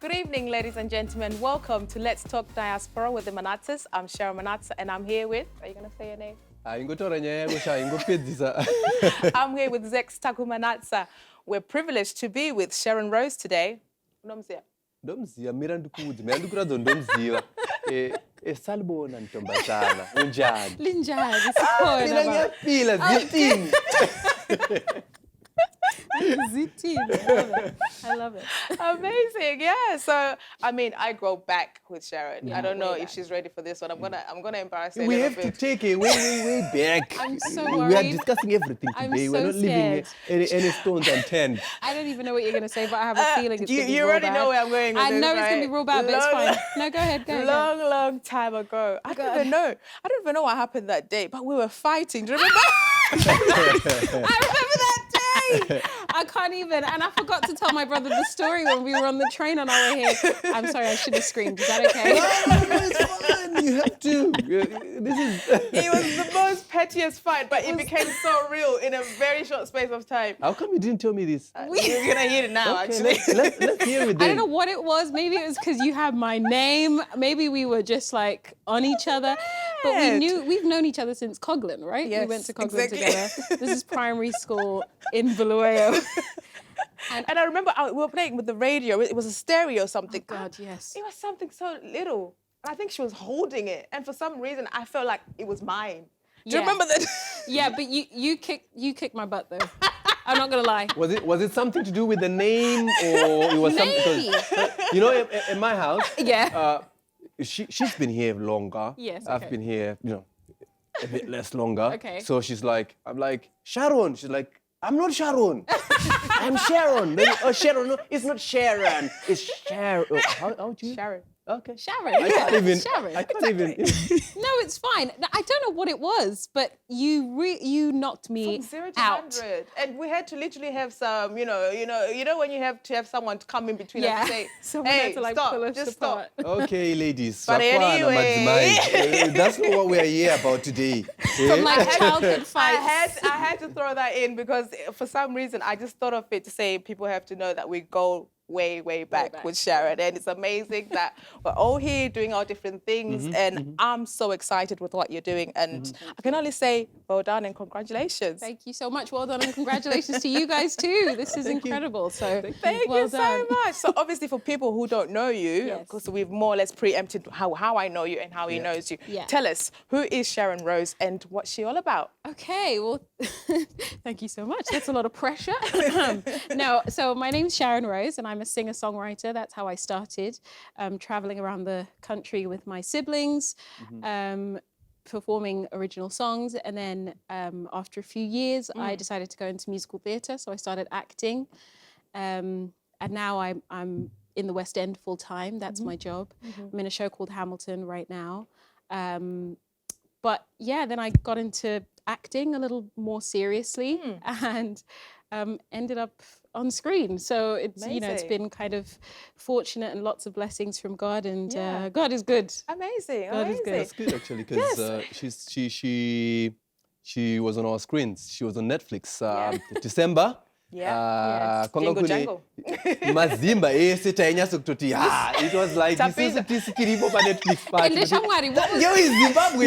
Good evening, ladies and gentlemen. Welcome to Let's Talk Diaspora with the MANATSAS. I'm Sharon and I'm here with, are you going to say your name? I'm here with Zex Taku MANATSA. We're privileged to be with Sharon Rose today. Ndomzia. Ndomzia, mirandukuzi, ndomzia. Salbona ntombazana, unjani. Linjani, sikhona. Mina ngiyaphila zithini. I love it. Amazing, yeah. So, I mean, I go back with Sharon. Yeah, I don't know if she's ready for this one. I'm gonna embarrass her. We have to take it way back. I'm so worried. We are discussing everything today. We're not leaving any stones unturned. I don't even know what you're gonna say, but I have a feeling it's gonna be you real already bad. know where I'm going with I this, know right? it's gonna be real bad, but it's fine. No, go ahead. Long time ago. I don't even know. I don't even know what happened that day, but we were fighting. Do you remember? I remember that day. I can't even. And I forgot to tell my brother the story when we were on the train on our way here. I'm sorry, I should have screamed. Is that okay? No, it's fine. You have to. It was the most pettiest fight, but it became so real in a very short space of time. How come you didn't tell me this? You're going to hear it now, okay, actually. Let's hear it then. I don't know what it was. Maybe it was because you had my name. Maybe we were just like on each other. But we've known each other since Coghlan, right? Yes, we went to Coghlan exactly. together. This is primary school in Bulawayo. And I remember we were playing with the radio. It was a stereo or something. Oh God, yes. It was something so little. And I think she was holding it. And for some reason, I felt like it was mine. Do you remember that? Yeah, but you kicked my butt though. I'm not gonna lie. Was it something to do with the name, or it was Maybe. something? You know, in my house, Yeah. She's been here longer. Yes. Okay. I've been here, a bit less longer. Okay. So I'm like, Sharon. She's like, I'm not Sharon. I'm Sharon. Oh, Sharon. No, it's not Sharon. It's Sharon. Oh, how do you? Sharon. Okay. Sharon. I can't even. Sharon. I can't even. No, it's fine. I don't know what it was, but you knocked me From 0 to out. 100. And we had to literally have some, when you have to have someone to come in between us and say, Someone hey, had to like stop, pull us just apart. stop. Okay, ladies. But anyway. That's not what we are here about today. From like childhood fights. I had to throw that in because for some reason I just thought of it to say people have to know that we go way back with Sharon, and it's amazing that we're all here doing our different things, and I'm so excited with what you're doing, and I can only say well done and congratulations. Thank you so much. Well done, and congratulations to you guys too. This is incredible. So Thank well you so done. much. So obviously for people who don't know you, because we've more or less preempted how I know you and how he knows you. Yeah. Tell us, who is Sharon Rose and what's she all about? Okay, well, thank you so much. That's a lot of pressure. No, so my name's Sharon Rose, and I'm a singer-songwriter. That's how I started, traveling around the country with my siblings, performing original songs. And then after a few years, I decided to go into musical theatre. So I started acting. And now I'm in the West End full time. That's my job. I'm in a show called Hamilton right now. But yeah, then I got into acting a little more seriously and ended up on screen. So it's it's been kind of fortunate and lots of blessings from God, and God is good. Amazing. God is good. That's good actually, because she was on our screens. She was on Netflix December. Jingle Jangle. Mazimba it was like this is tikiripo pa Netflix party.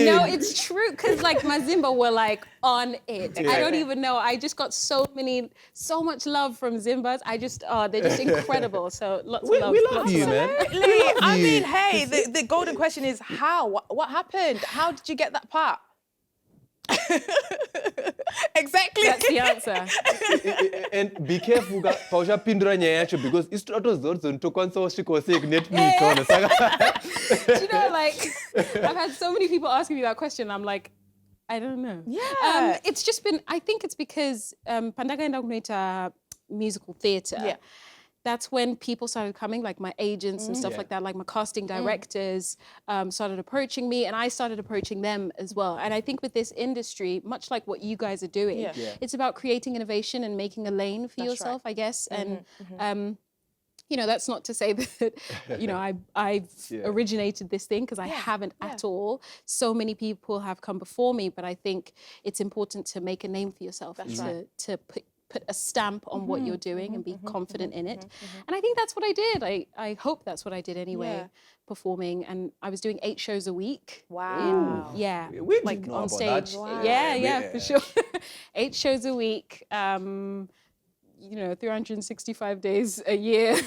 No, it's true, because like Mazimba were like on it. I don't even know. I just got so much love from Zimbas. They're just incredible. So lots of love. We love you, man. I mean, hey, the golden question is how? What happened? How did you get that part? Exactly. That's the answer. And be careful, Pausha Pindra Nyacho, because it's not those to console she was saying Netflix. Do you know, like, I've had so many people asking me that question. I'm like, I don't know. Yeah. It's just been, I think it's because Pandaga and musical theatre. Yeah. That's when people started coming, like my agents and stuff like that, like my casting directors started approaching me, and I started approaching them as well. And I think with this industry, much like what you guys are doing, it's about creating innovation and making a lane for yourself, I guess. And that's not to say that, I've originated this thing, because I haven't at all. So many people have come before me, but I think it's important to make a name for yourself, to put a stamp on what you're doing and be confident in it. And I think that's what I did. I hope that's what I did anyway, performing. And I was doing 8 shows a week. Wow. We like didn't know on about stage. that. Wow. Yeah, for sure. 8 shows a week. 365 days a year,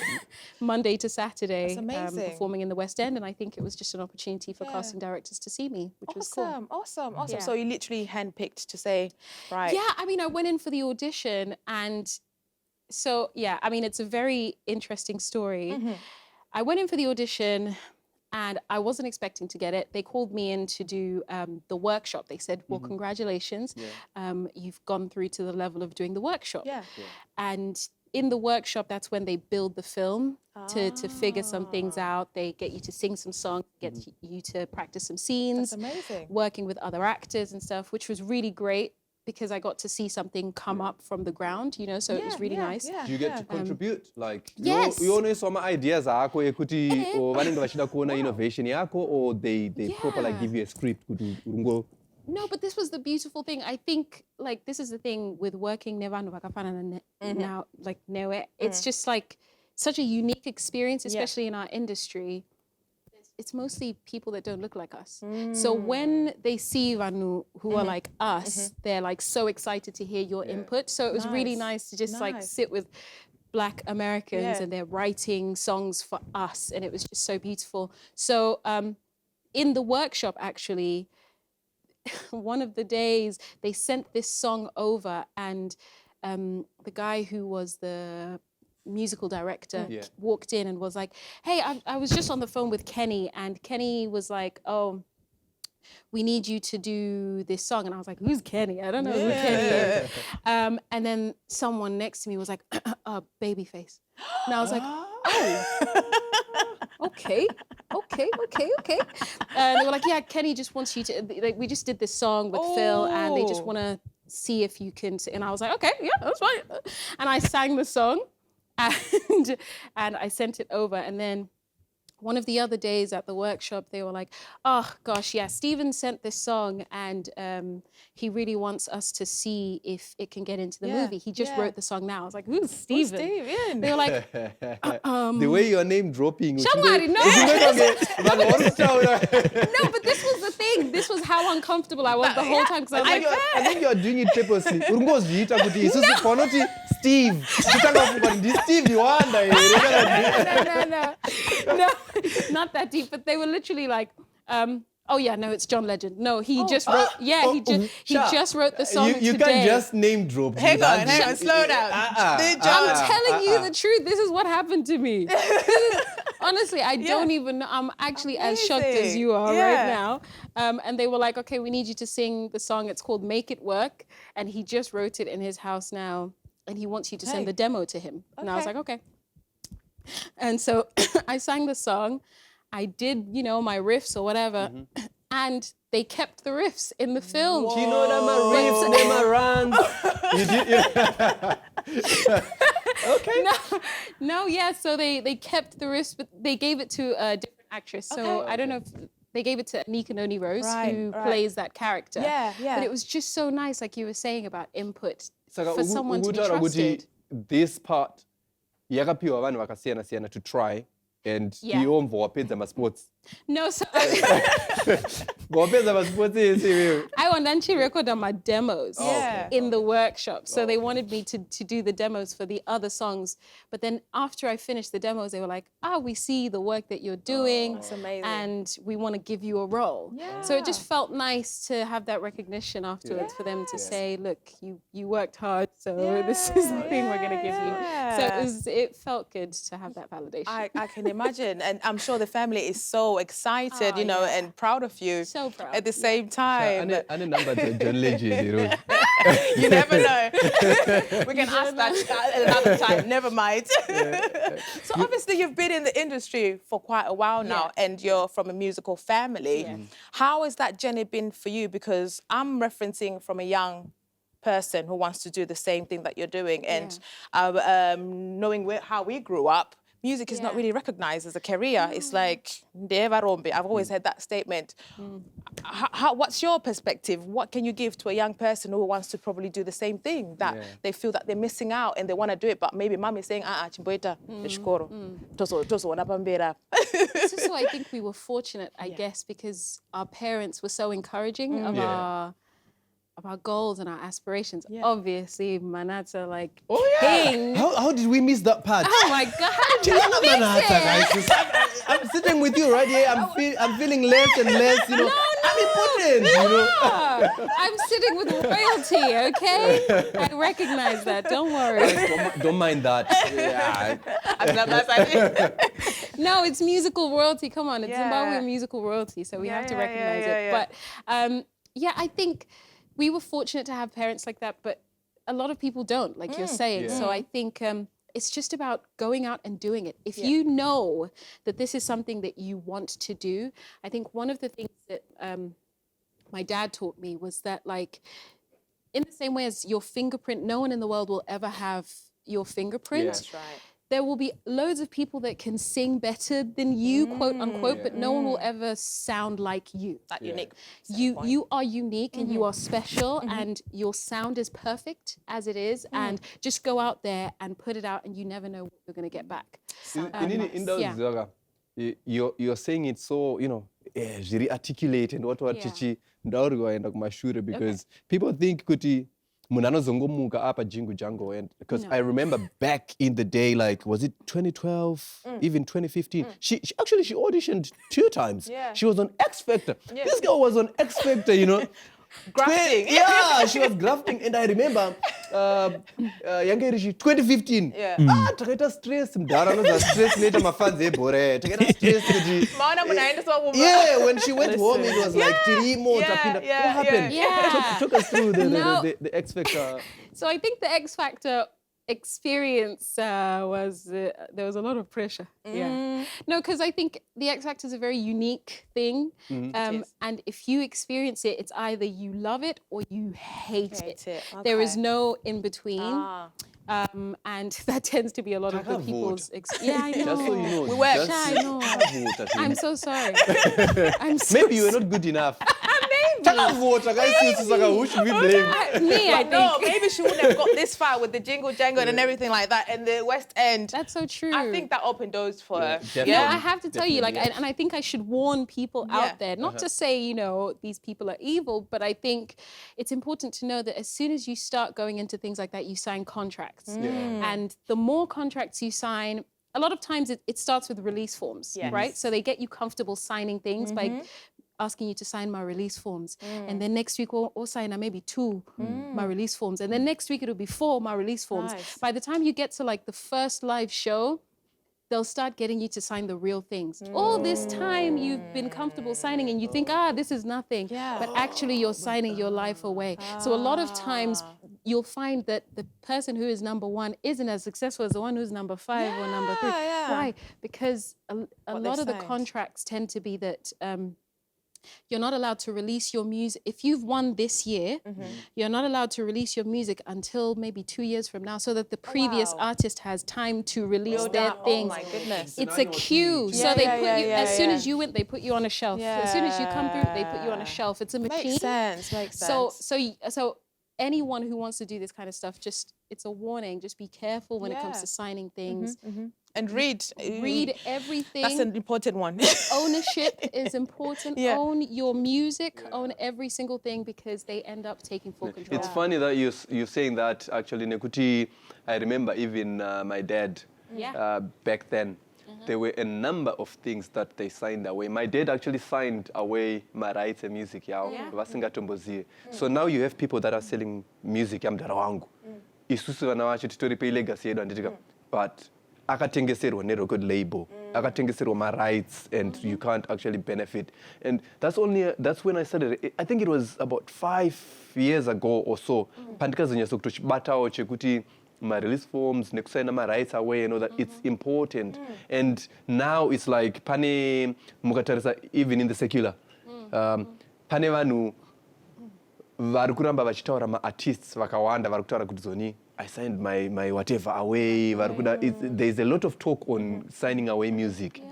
Monday to Saturday, That's amazing. performing in the West End. And I think it was just an opportunity for casting directors to see me, which was cool. Awesome. Yeah. So you literally handpicked to say, right. Yeah, I mean, I went in for the audition, and so, yeah, I mean, it's a very interesting story. I went in for the audition, and I wasn't expecting to get it. They called me in to do the workshop. They said, well, congratulations. You've gone through to the level of doing the workshop. And in the workshop, that's when they build the film to figure some things out. They get you to sing some songs, get you to practice some scenes. That's amazing. Working with other actors and stuff, which was really great because I got to see something come up from the ground, so it was really nice. Do you get to contribute? Like, yes. you only some ideas akho ekuti or vanenge vachida kuona innovation yako, or they proper like give you a script kuti urungo. No, but this was the beautiful thing. I think, like, this is the thing with working nevanhu vakafana now, like, newe. It's just like such a unique experience, especially in our industry. It's mostly people that don't look like us. So when they see Vanu who are like us, they're like so excited to hear your input. So it was really nice to just like sit with Black Americans and they're writing songs for us, and it was just so beautiful. So in the workshop, actually, one of the days they sent this song over, and the guy who was the musical director walked in and was like, hey, I was just on the phone with Kenny, and Kenny was like, oh, we need you to do this song. And I was like, who's Kenny? I don't know who Kenny is. And then someone next to me was like, Babyface. And I was like, oh, okay. And they were like, yeah, Kenny just wants you to, like, we just did this song with Phil, and they just want to see if you can, and I was like, okay, yeah, that's fine. And I sang the song. And I sent it over, and then one of the other days at the workshop, they were like, oh gosh, yeah, Stephen sent this song, and he really wants us to see if it can get into the movie. He just wrote the song now. I was like, who's Stephen? They were like, the way you're name dropping. Shamari, no. No, but this was the thing. This was how uncomfortable I was the whole time, because I was like, I think you're doing it purposely. Steve. Steve, you wonder. No, not that deep. But they were literally like, oh yeah, no, it's John Legend. No, he just wrote. He just wrote the song you today. can't just name drop. Hang on, slow down. I'm telling you the truth. This is what happened to me. Honestly, I don't even know. I'm actually as shocked as you are right now. And they were like, okay, we need you to sing the song. It's called Make It Work. And he just wrote it in his house now. And he wants you to send the demo to him. And I was like, okay. And so I sang the song. I did, my riffs or whatever. And they kept the riffs in the film. Do you know that my riffs never runs? Okay. No, yeah. So they kept the riffs, but they gave it to a different actress. So I don't know if they gave it to Anika Noni Rose, who plays that character. Yeah. But it was just so nice, like you were saying about input for someone to be trusted. This part, yakapiwa vanhu vakasiyana to try, and iomvo wapedza masports. No, so wapedza masports ese. I wanted to record on my demos in the workshop. So they wanted me to do the demos for the other songs. But then after I finished the demos, they were like, we see the work that you're doing. That's amazing. And we want to give you a role. So it just felt nice to have that recognition afterwards for them to say, look, you worked hard, so this is the thing we're going to give you. So it felt good to have that validation. I can imagine. And I'm sure the family is so excited, and proud of you. So proud. At the same time. And a number to John Legend, You never know. We can ask that another time. Never mind. So obviously you've been in the industry for quite a while now, and you're from a musical family. How has that journey been for you? Because I'm referencing from a young person who wants to do the same thing that you're doing, and knowing how we grew up, music is not really recognized as a career. It's like, I've always heard that statement. What's your perspective? What can you give to a young person who wants to probably do the same thing, that they feel that they're missing out and they want to do it, but maybe mom is saying, chimboita, So I think we were fortunate, I guess, because our parents were so encouraging of our goals and our aspirations. Obviously, MANATSAS like king. How did we miss that part? Oh my God! How did we miss it? Guys. I'm sitting with you right here. I'm feeling less and less. You know, I'm important. You know, I'm sitting with royalty. Okay, I recognize that. Don't worry. Don't mind that. Yeah. I'm not that. No, it's musical royalty. Come on, it's Zimbabwean musical royalty, so we have to recognize it. But I think we were fortunate to have parents like that, but a lot of people don't, like you're saying. So I think it's just about going out and doing it. If you know that this is something that you want to do, I think one of the things that my dad taught me was that, like, in the same way as your fingerprint, no one in the world will ever have your fingerprint. That's right. There will be loads of people that can sing better than you, quote unquote, but no one will ever sound like you. That unique. You are unique and you are special and your sound is perfect as it is, and just go out there and put it out and you never know what you're going to get back. In those, you're saying it so, you know, very articulate and what chichi ndaurigwaenda kumashure, because people think kuti munhu anozongomuka apa Jingle Jangle, and because I remember back in the day, like, was it 2012, even 2015, she auditioned 2 times. She was on X Factor. This girl was on X Factor, you know. Grafting. She was grafting, and I remember yange irishi 2015. Takaita stress mdara noza stress neta mafanze ebore. Takaita stress kuti. Maana munaenda so woman. Yeah, when she went home, it was like tirimo tapinda. What happened? Took us through the X Factor. So I think the X Factor experience was there was a lot of pressure. No, because I think the X Factor is a very unique thing, and if you experience it, it's either you love it or you hate it. Okay. There is no in between. And that tends to be a lot of the people's I know. Just so you know. We were. I know. I'm so sorry. Maybe you were not good enough. Who should we blame? Me, I think. No, maybe she wouldn't have got this far with the Jingle Jangle and everything like that, and the West End. That's so true. I think that opened doors for her. No, I have to tell you, like, and I think I should warn people out there, not to say, you know, these people are evil, but I think it's important to know that as soon as you start going into things like that, you sign contracts. And the more contracts you sign, a lot of times it starts with release forms, right? So they get you comfortable signing things by asking you to sign my release forms. And then next week we'll sign maybe 2 my release forms. And then next week it'll be 4 my release forms. Nice. By the time you get to like the first live show, they'll start getting you to sign the real things. All this time you've been comfortable signing and you think, this is nothing. But actually you're signing your life away. So a lot of times you'll find that the person who is number 1 isn't as successful as the one who's number 5 or number 3. Why? Because a lot of the contracts tend to be that you're not allowed to release your music. If you've won this year, you're not allowed to release your music until maybe 2 years from now, so that the previous artist has time to release their things. Oh my goodness. It's a queue. So they put you, as soon as you win, they put you on a shelf. As soon as you come through, they put you on a shelf. It's a machine. Makes sense. So anyone who wants to do this kind of stuff, it's a warning. Just be careful when it comes to signing things. And read everything. That's an important one. Ownership is important. Own your music, own every single thing, because they end up taking full control. It's funny that you're saying that, actually, Nekuti. I remember even my dad back then. There were a number of things that they signed away. My dad actually signed away my rights and music. So now you have people that are selling music. But akatengeserwa nerecord label, akatengeserwa my rights, and you can't actually benefit. And that's when I started. I think it was about 5 years ago or so. Pandikazanya sokutobatawo chekuti my release forms, nekusaina my rights away, you know, that it's important. And now it's like pane mukatarisa even in the secular. Pane vanhu vari kuramba vachitaura ma artists vakawanda vari kutaura kuti zoni I signed my whatever away. There's a lot of talk on signing away music.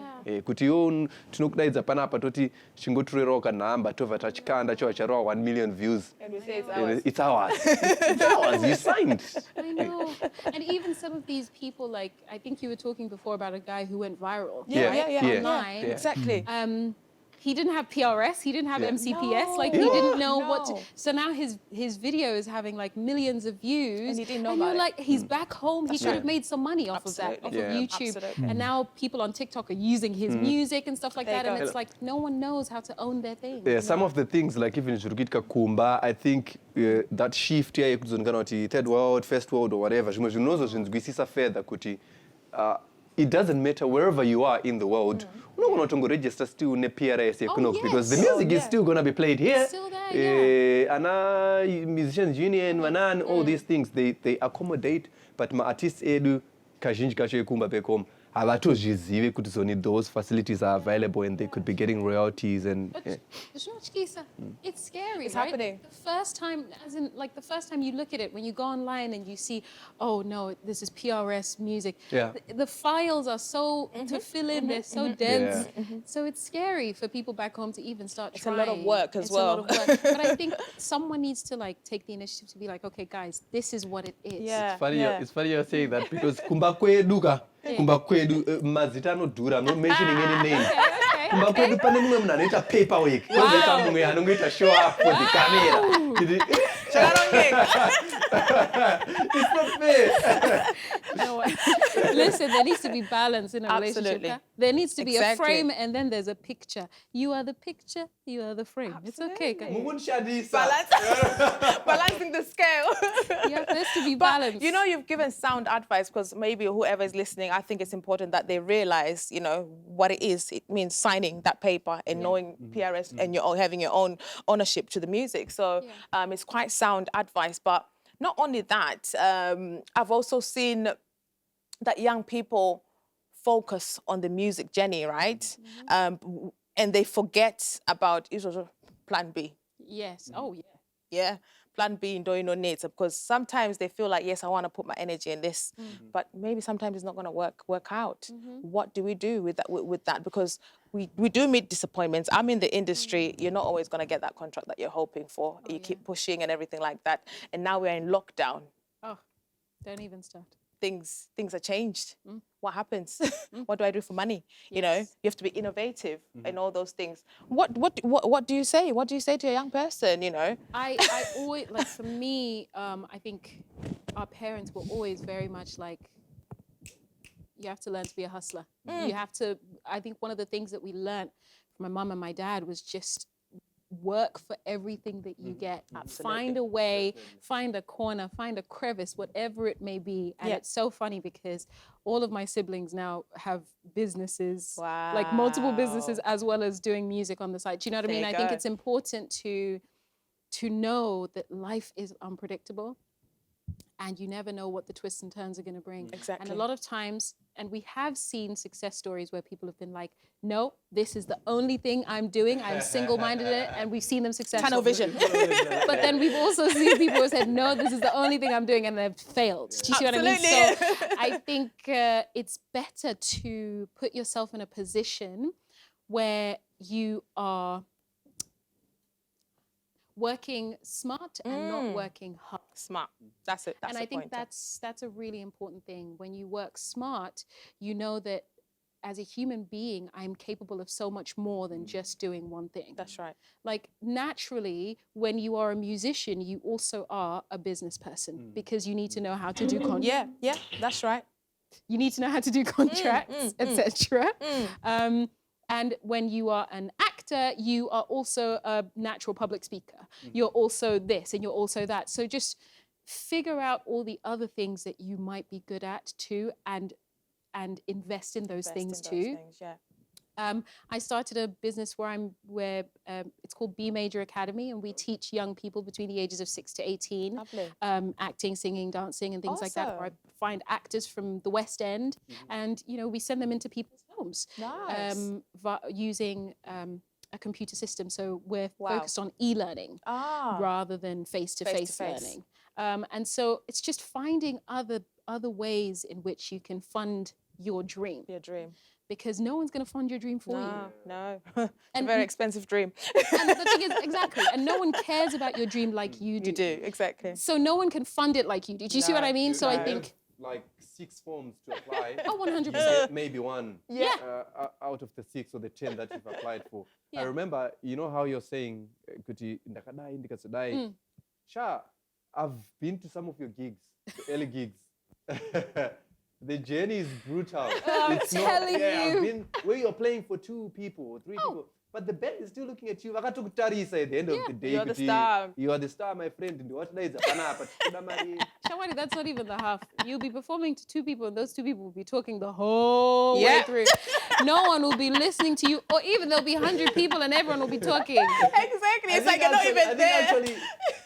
Kuti iwo tinokudaidza panapa toti chingotorerawo kanhamba tobva tachikanda chova charova 1 million views. And we say it's ours. It's ours. It's ours. You signed. I know. And even some of these people, like, I think you were talking before about a guy who went viral. Online. Exactly. He didn't have PRS, he didn't have MCPS, like he didn't know what to, so now his video is having like millions of views. And he didn't know and about you're like, he's back home, he could have made some money off of that, off of YouTube. Absolutely. And now people on TikTok are using his music and stuff like that, and it's like, no one knows how to own their thing. Yeah, some of the things, like even Zhurukitka Kumba, I think that shift here, third world, first world, or whatever, further, it doesn't matter wherever you are in the world. No one to register still in PRS because the music is still going to be played here. Still there, Musicians Union, Manan, all these things, they accommodate, but my artists edu kazhinji kacho kumba bekom havatozvizive kuti those facilities are available and they could be getting royalties and it's scary. It's right? happening. The first time, as in like the first time you look at it, when you go online and you see, oh no, this is PRS music. Yeah. The files are so to fill in, they're so dense. So it's scary for people back home to even start trying. It's a lot of work as well. It's a lot of work. But I think someone needs to like take the initiative to be like, okay, guys, this is what it is. Yeah. It's funny you're saying that because kumba kweduka, kumba kwedu mazita no dura, I'm not mentioning any name. Kumba kwedu pane mumwe munhu anoita paperwork. Kozoita mumwe anongoita show up for the camera. It's not fair. No, listen, there needs to be balance in a relationship. Huh? There needs to be a frame and then there's a picture. You are the picture, you are the frame. It's okay, guys. Balancing the scale. Yeah, there has to be balance. But, you know, you've given sound advice because maybe whoever is listening, I think it's important that they realize, you know, what it is. It means signing that paper and knowing PRS and having your own ownership to the music. So it's quite sound advice. But not only that, I've also seen that young people focus on the music journey, right? And they forget about plan B. Yes. Oh, yeah. Yeah. Plan B and doing no needs, because sometimes they feel like, yes, I want to put my energy in this, but maybe sometimes it's not going to work out. What do we do with that? Because we do meet disappointments. I'm in the industry. You're not always going to get that contract that you're hoping for. You keep pushing and everything like that. And now we're in lockdown. Oh, don't even start. Things are changed. What happens? What do I do for money? You know, you have to be innovative and all those things. What do you say? What do you say to a young person, you know? I always, like for me, I think our parents were always very much like, you have to learn to be a hustler. You have to, I think one of the things that we learned from my mum and my dad was just work for everything that you get. Find a way, find a corner, find a crevice, whatever it may be. And it's so funny because all of my siblings now have businesses, like multiple businesses, as well as doing music on the side. Do you know what I mean? I think it's important to know that life is unpredictable and you never know what the twists and turns are going to bring. Exactly. And a lot of times, and we have seen success stories where people have been like, no, this is the only thing I'm doing. I'm single-minded in it, and we've seen them successful. Tunnel vision. But then we've also seen people who said, no, this is the only thing I'm doing, and they've failed. Do you see what I mean? So I think it's better to put yourself in a position where you are working smart and not working hard. Smart. That's it. That's and I think point. that's a really important thing. When you work smart, you know that as a human being, I'm capable of so much more than just doing one thing. That's right. Like naturally, when you are a musician, you also are a business person because you need to know how to do contracts. Yeah, that's right. You need to know how to do contracts, etc. And when you are an actor, you are also a natural public speaker. You're also this and you're also that. So just figure out all the other things that you might be good at too, and invest in those things too. I started a business where it's called B Major Academy, and we teach young people between the ages of 6 to 18 acting, singing, dancing, and things like that. Where I find actors from the West End, and we send them into people's homes using a computer system. So we're focused on e-learning rather than face-to-face learning. And so it's just finding other ways in which you can fund your dream. Your dream. Because no one's going to fund your dream for you. No. It's a very expensive dream. And the thing is, exactly, and no one cares about your dream like you do. You do, exactly. So no one can fund it like you do. Do you see what I mean? So I think... Like 6 forms to apply. Oh, 100%. Maybe one. Yeah. Out of the 6 or the 10 that you've applied for. Yeah. I remember, you know how you're saying, Kuti, ndakadai, ndikasadai. Sha, I've been to some of your gigs, the early gigs. The journey is brutal. I'm telling you. I've been where you're playing for 2 people or 3 people. But the band is still looking at you. At the end of the day, you're the star. You are the star, my friend. Shawari, that's not even the half. You'll be performing to 2 people, and those 2 people will be talking the whole way through. No one will be listening to you, or even there'll be 100 people and everyone will be talking. Exactly. It's like you're not even there. Actually,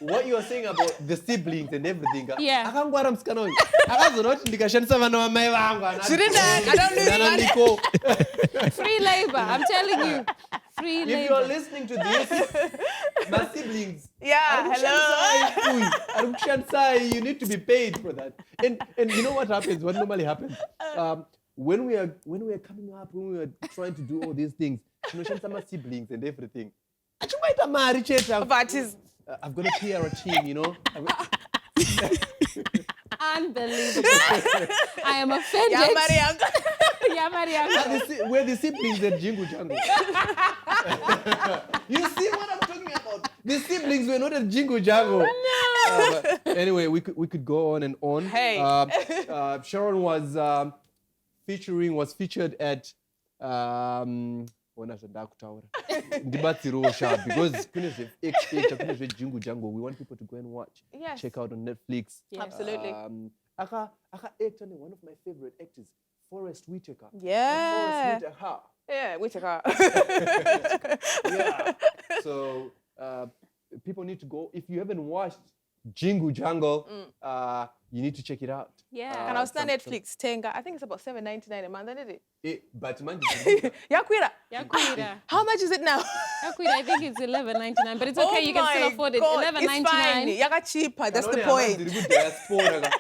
what you are saying about the siblings and everything. Yeah. Shouldn't I don't lose money. Free labor, I'm telling you. Free labor. If you are listening to this, my siblings, hello. You need to be paid for that. And you know what happens? What normally happens? When we are coming up, when we are trying to do all these things, my siblings and everything. I've got a PR team, you know. Unbelievable. I am offended. We're the siblings at Jingle Jangle. You see what I'm talking about? The siblings were not at Jingle Jangle. No. Anyway, we could go on and on. Hey. Sharon was featured at because Jingle Jangle, we want people to go and watch. Yes. Check out on Netflix. Yes. Absolutely. Aka act on one of my favorite actors, Forrest Whitaker. Yeah. Forrest Whitaker. Yeah, Whitaker. Yeah. So people need to go. If you haven't watched Jingle Jangle, you need to check it out. Yeah. And I was on Netflix, Tenga. I think it's about $7.99 a month, isn't it? But man, Yakwira. How much is it now? Yakwira, I think it's $11.99, but it's okay. You can still afford it. $11.99. It's fine. Yaga cheaper. That's the point. DIASPORA.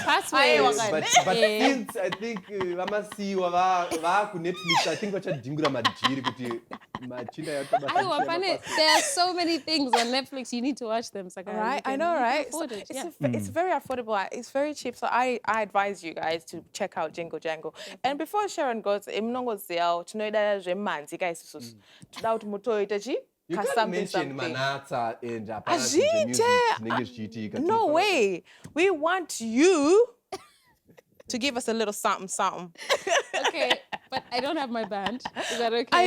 Password. But since I think Ramasi wa Netflix, I think wacha dingura majiri kuti machinda yato. There are so many things on Netflix. You need to watch them. Saka. Right, I know, right? It's very affordable. It's very cheap. So I advise you guys to check out Jingle Jangle. And before Sharon goes, imnongozeo tunoida zvemanzi guys susu. Tuda kuti mutoita You can't mention MANATSAS and Ajite. No way. We want you to give us a little something. Okay, but I don't have my band. Is that okay?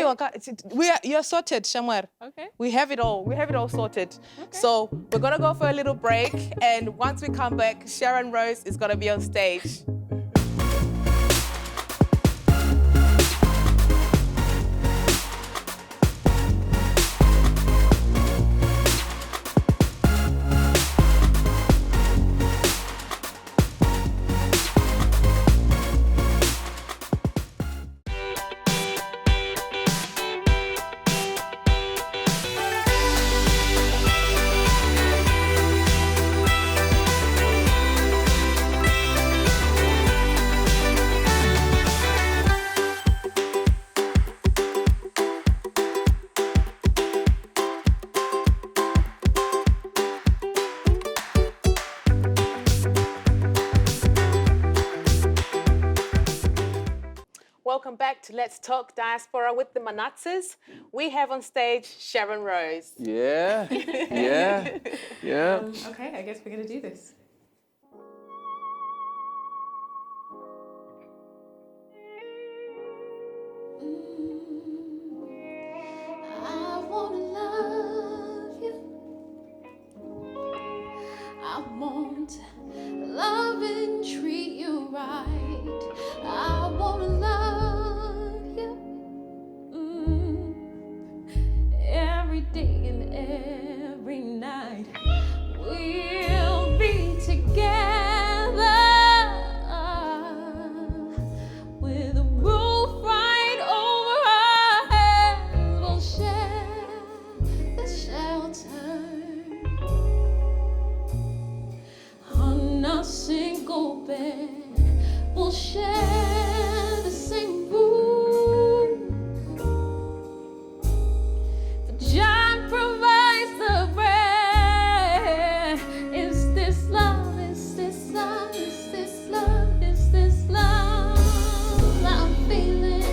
You're sorted, Shamwar. Okay. We have it all. We have it all sorted. Okay. So we're gonna go for a little break, and once we come back, Sharon Rose is gonna be on stage. Welcome back to Let's Talk Diaspora with the MANATSAS. We have on stage Sharon Rose. Yeah. Okay, I guess we're gonna do this. I wanna love you. I want love and treat you right. I wanna love you every day and every night. We'll be together with a roof right over our heads. We'll share the shelter bed, we'll share the same room. The giant provides the bread. Is this love? Is this love? Is this love? Is this love that I'm feeling?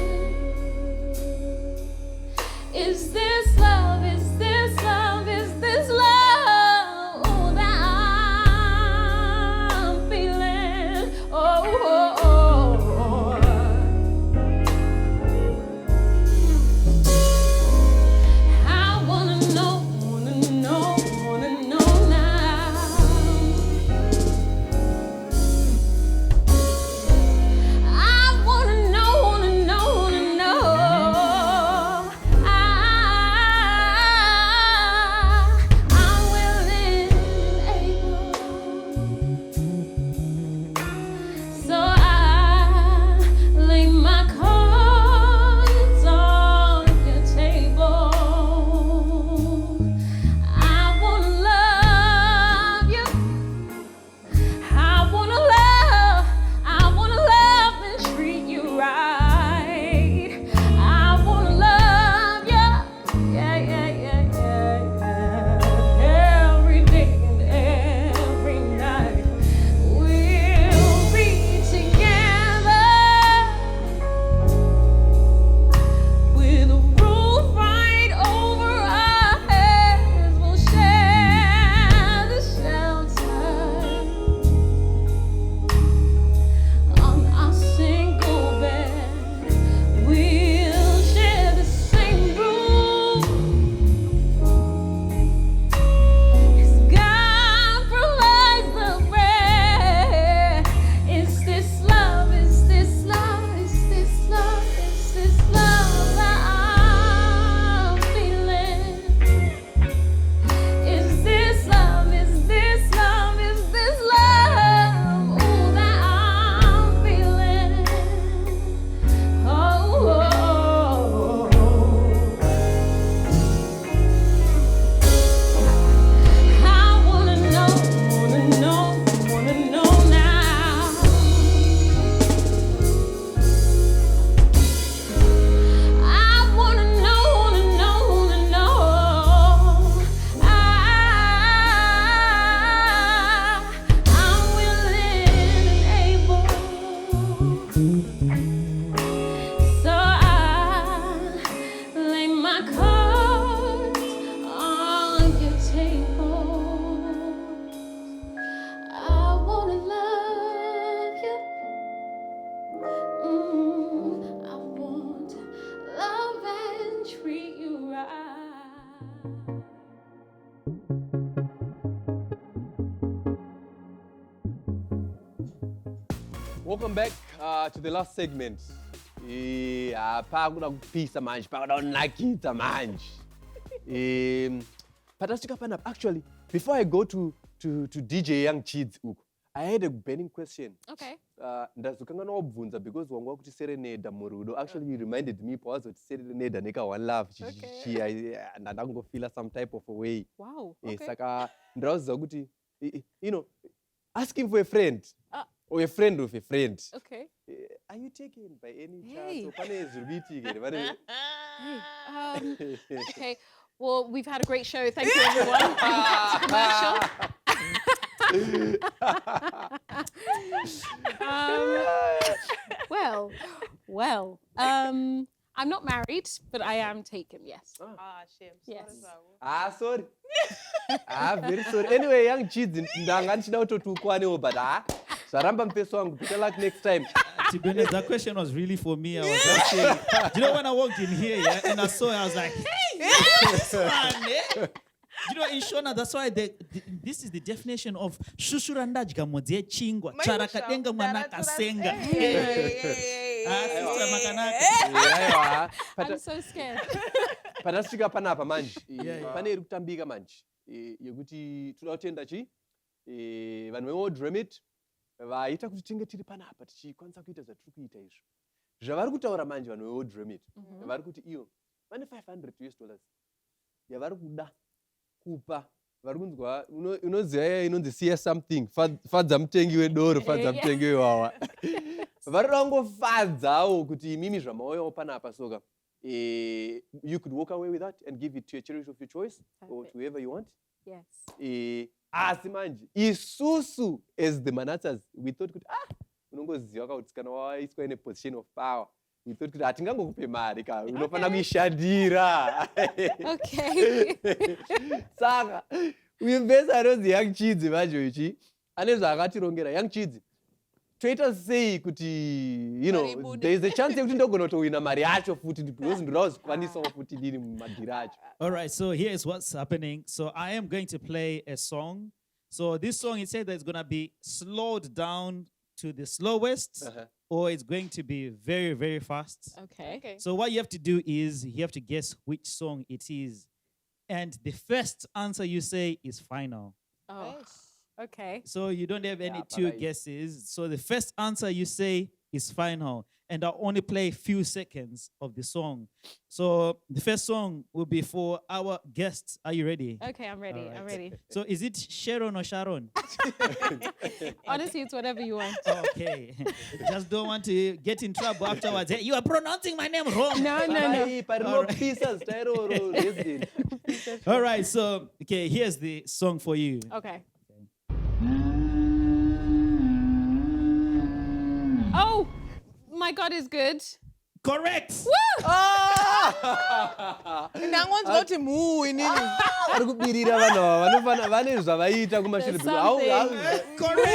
Is this love? Is this love? Is this love that I'm feeling? Oh, oh, oh, oh. I wanna know now. I wanna know. I'm willing and able, so I lay my cards on your table. I wanna love you. I wanna love and treat you right. I wanna love you, yeah. Every day and every night we'll be together with a roof right over our heads. We'll share the shelter on our single bed. We'll share the same room. As God provides the bread. Is this love? Is this love? Is this love? Is this love that I'm feeling? Is this love? Is this love? Is this love that I'm feeling? Oh, I wanna know now. I wanna know. I'm willing and able, so I lay my cards on your table. I wanna love you. I want love and treat you right. Welcome back to the last segment. Phaa kuda kuphisa manje, phaa kuda unakita manje. Patastika panapa. Actually, before I go to DJ Young Chids uku, I had a burning question. Okay. Ndazukanga nobvunza because wangwa kuti serenade murudo. Actually, you reminded me pause kuti serenade nika one love. Ndangofila some type of a way. Wow. Okay. Saka ndauza kuti asking for a friend. Or a friend of a friend. Okay. Are you taken by any Hey. chance? Okay. Well, we've had a great show. Thank you, everyone. Commercial. Well. I'm not married, but I am taken. Yes. Shame. Yes. Sorry. Very sorry. Anyway, Young Chids, ndanganchida utotukwane but saramba mpeso wangu. Better luck next time. To be honest, that question was really for me. I was just saying, do you know when I walked in here, yeah, and I saw it, I was like, hey, this one, eh? You know, in Shona, that's why this is the definition of shushurandajga modye chingwa charakadenga mwanaka senga. Sister Makanaka. I'm so scared. Patasvika panapa manje. Yeah. Pane iri kutambika manje. Yekuti toda kutenda chi vanhu veWorld Remit vaita kuti tinge tiri panapa tichikwanisa kuita zvatiri kuita izvo. Zvavari kutaura manje vanhu veWorld Remit. Vari kuti iyo vane $500 yavari kuda kupa vari kunzwa unoziva iya inonzi siya something fadza mutengi wedoro fadza mutengi wewawa varida kungofadzawo kuti imimi zvamauyawo panapa soka you could walk away with that and give it to a charity of your choice or to whoever you want. Yes. Asi manje isusu as the MANATSAS we thought kuti unongoziva kuti kana waiswa in a position of power we thought kuti hatingangokupe mari ka unofanira kuishandira. Okay. Saka uimbesa anonzi Young Chidzi manje ichi ane zvaakatirongera Young Chidzi toita sei kuti there is a chance yekuti ndogona kutowina mari yacho futi because ndoda kuzikwanisawo futi dini mumadhiri acho. All right, so here's what's happening. So I am going to play a song. So this song, it said that it's going to be slowed down to the slowest, or it's going to be very, very fast. Okay. So what you have to do is you have to guess which song it is. And the first answer you say is final. Oh. Okay. So you don't have any two guesses. So the first answer you say is final. And I'll only play a few seconds of the song. So the first song will be for our guests. Are you ready? Okay, I'm ready. All right. I'm ready. So is it Sharon or Sharon? Honestly, it's whatever you want. Okay. Just don't want to get in trouble afterwards. Hey, you are pronouncing my name wrong. No. All right. So, okay, here's the song for you. Okay. Oh, my God is good. Correct. Woo! Ndangonzwa kuti muu inini. Vari kubirira vanhu ava vane zvavaita kumashure. Correct.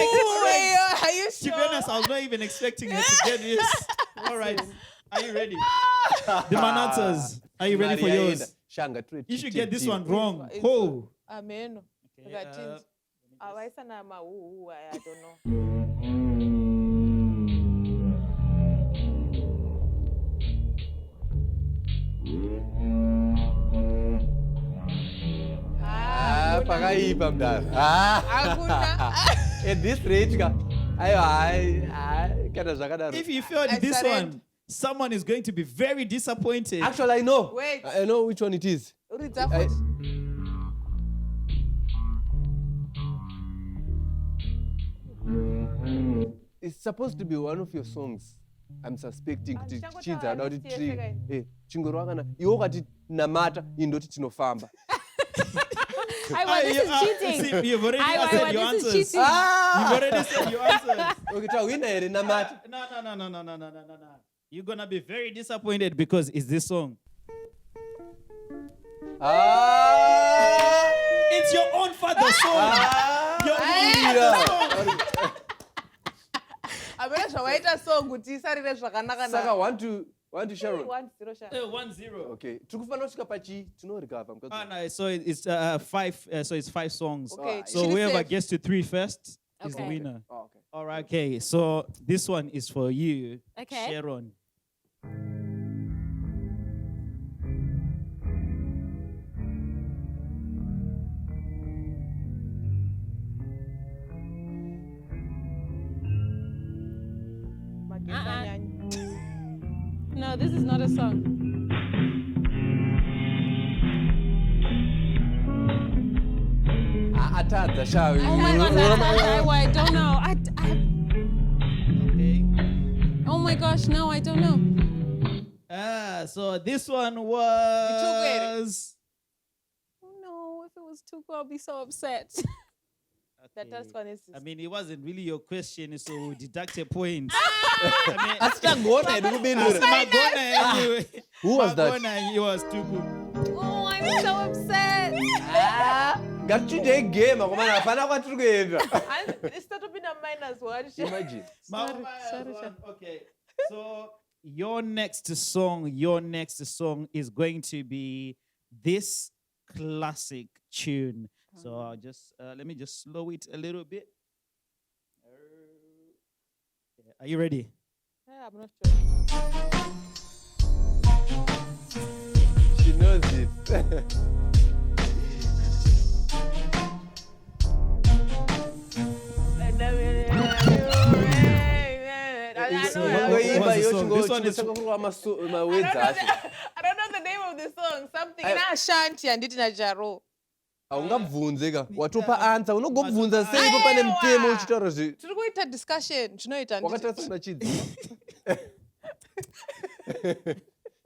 Are you To be sure? honest, I was not even expecting her to get this. All right. Are you ready? The MANATSAS. Are you ready for yours? You should get this one wrong. Oh. Amen. Okay, Awaisa na mahu, I don't know. Pakaipa mdara. At this rate ka. Kana zvakadaro. If you failed this one, someone is going to be very disappointed. Actually, I know. Wait. I know which one it is. It's supposed to be one of your songs. I'm suspecting kuti chidza ada kuti chingoro wakana iwo ukati namata indoti tinofamba. This is cheating. See, you've already said your this answers. is cheating. You've already said your answers. Okay, tawina here namata. No. You're going to be very disappointed because it's this song. It's your own father's song. Your own father's song. Abena zvawaita song kuti isarire zvakanaka. Saka 1 to Sharon. 1-0 Sharon. 1-0. Okay. Tikufanira kusvika pachi tinorecover. No, so it's 5. So it's 5 songs. Okay. So whoever gets to 3 first is the winner. Oh, okay. All right. Okay. So this one is for you, Okay. Sharon. No, this is not a song. Atadza shawi. Oh my God, I don't know. Okay. Oh my gosh, no, I don't know. So this one was. Oh no, if it was Tuku, I'll be so upset. That one is. I mean, it wasn't really your question, so we deduct a point. Who was that? It was Tuku. Oh, I'm so upset. Ngatichide game akomana hapana kwatiri kuenda. Isitopinda minus 1. Imagine. Sorry. Okay. So your next song is going to be this classic tune. So I'll just let me just slow it a little bit. Are you ready? Yeah, I'm not sure. She knows it. This one is. I don't know the name of the song. Something in Ashanti and did in a jaro. Aungabvunze ka. Watopa answer. Unogobvunza sei ipo pane mutemo uchitaura zvi. Tiri kuita discussion. Tinoita. Wakatarisana chidzi.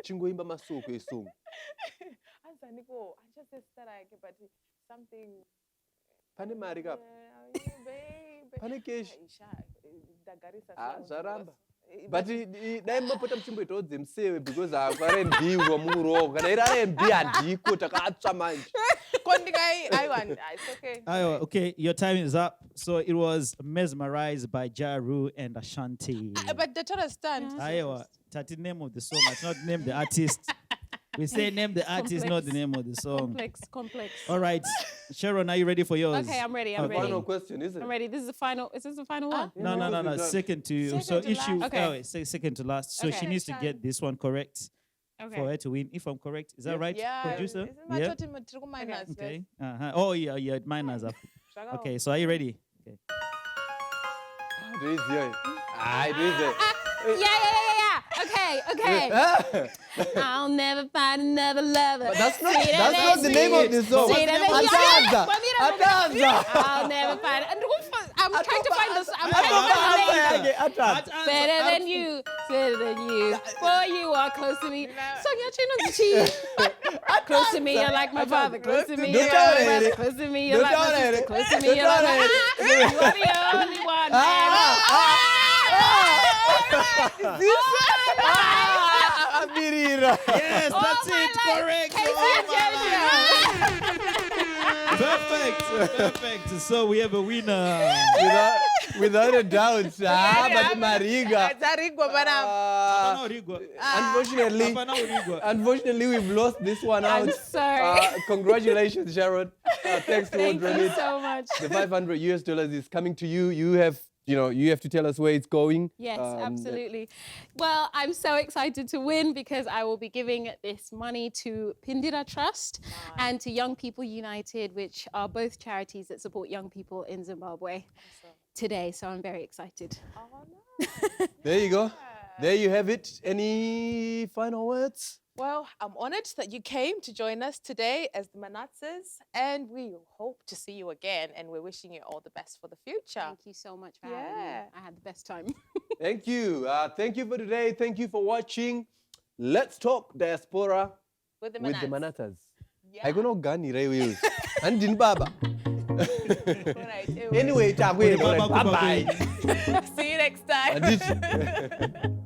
Chingoimba masoko esong. Anzaniko, I just said Stellah, but something. Pane mari ka. Pane cash. Zvaramba. But dai mapota muchimboitawo dzemusewe because R&B wamuro kana iri R&B handiko takatsva manje. It's okay. Okay, your time is up. So it was Mesmerized by Jaru and Ashanti. But the total stand. Aiwa, tati name of the song. It's not name the artist. We say name the artist, not the name of the song. Complex. All right, Sharon, are you ready for yours? Okay, I'm ready. Final question, is it? I'm ready. This is the final. Is this the final one? No. Second to issue. Okay. Oh, say second to last. So Okay. she needs to get this one correct for her to win. If I'm correct, is that right, producer? Yeah. Okay. Oh yeah. Minus up. Okay. So are you ready? Okay. Okay. I'll never find another lover. But that's not the name of the song. Atanza. I'll never find. I'm trying to find this. I'm trying to find the name. Better than you. For you are close to me. So you're close to me, you're like my father. Close to me, you're like my brother. Close to me, you're like my sister. Close to me, you're like my. You are the only one. Yes, that's it. Correct. Perfect. So we have a winner. Without a doubt. But Mariga. Unfortunately, we've lost this one out. I'm sorry. Congratulations, Sharon. Thanks to Thank Andronit. you so much. The $500 is coming to you. You have to tell us where it's going. Yes, absolutely. Well, I'm so excited to win because I will be giving this money to Pindira Trust and to Young People United, which are both charities that support young people in Zimbabwe today. So I'm very excited. Oh, no. There you go. There you have it. Any final words? Well, I'm honored that you came to join us today as the MANATSAS, and we hope to see you again, and we're wishing you all the best for the future. Thank you so much for having me. I had the best time. Thank you. Thank you for today. Thank you for watching. Let's talk diaspora With the MANATSAS. Yeah. I don't know Gani and din baba. Alright, Anyway, bye bye. see you next time.